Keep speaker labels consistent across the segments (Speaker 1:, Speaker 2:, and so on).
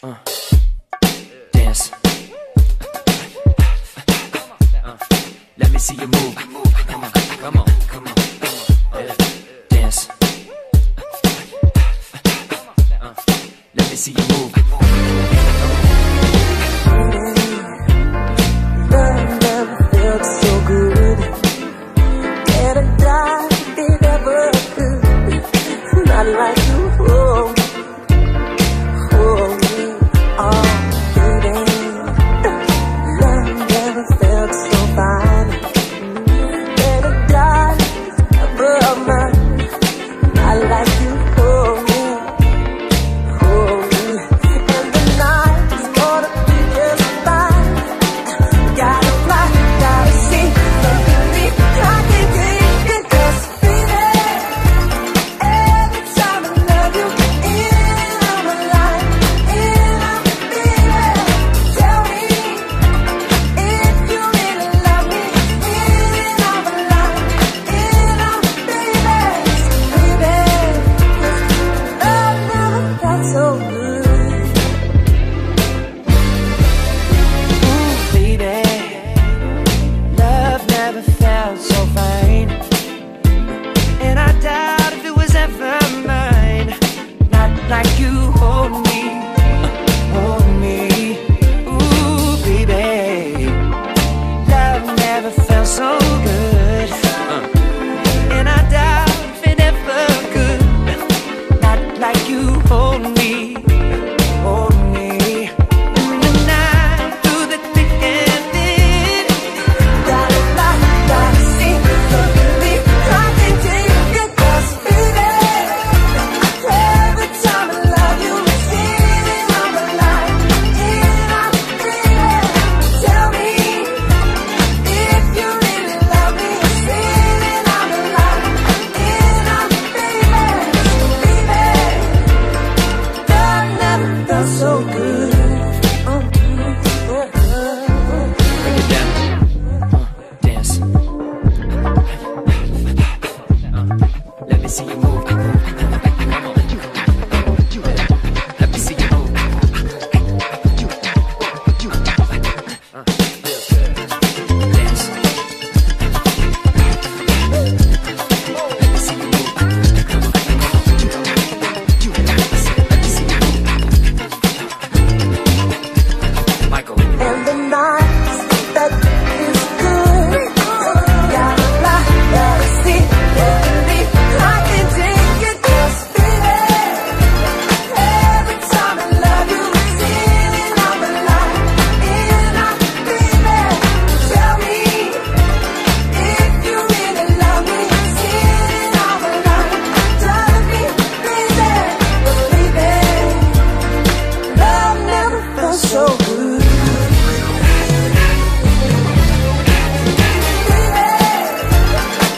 Speaker 1: Uh, dance. Let me see you move. Come on, come on, come on. Dance. Let me see you move.
Speaker 2: Love never felt so good. And I died if it ever could. Not like you, oh, oh, me, oh, baby. Love never felt so fine. And I died above mine. Not like you, oh, me, oh, me. And the night is gonna be just fine. Gotta fly, gotta see, believe I can take it. 'Cause baby, every time I love you, in on my life, in on my baby. Tell me if you really love me, in on my life, in on my baby. Baby, love never felt so good.
Speaker 1: Ooh, baby, love never felt so fine. And I doubt if it was ever mine. Not like you hold me, hold me. Ooh, baby, love never felt so good. And I doubt if it ever could. Not like you hold me, hold me. In the night, through the thick and thin.
Speaker 2: Gotta fly, gotta see, believe I can take it. 'Cause baby, every time I love you, it's in on my life, in on my baby. Tell me if you really love me, it's in on my life, in on my baby. Baby, love never felt so good.
Speaker 1: Break it down. Dance. Let me see you move. Come on. Let me see you move. Dance. Let me see you move. Come on. Let me see you move. Michael.
Speaker 2: And the nights that is good. Gotta fly, gotta see, believe I can take it. 'Cause baby, every time I love you, it's in on my life, in on my baby. Tell me if you really love me, it's in on my life, drive me crazy. But baby, love never felt so good.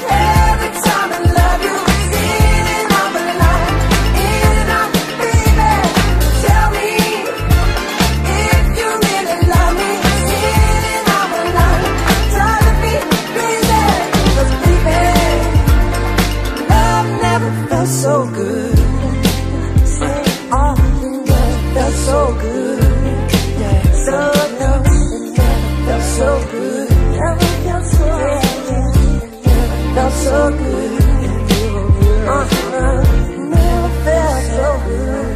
Speaker 2: Every time I love you, it's in on my life, in on my baby. Tell me if you really love me, it's in on my life, driving me crazy. 'Cause baby, love never felt so good. Say, oh, love felt so good. So love felt so good. Never felt so good. Felt so good. Never felt so good.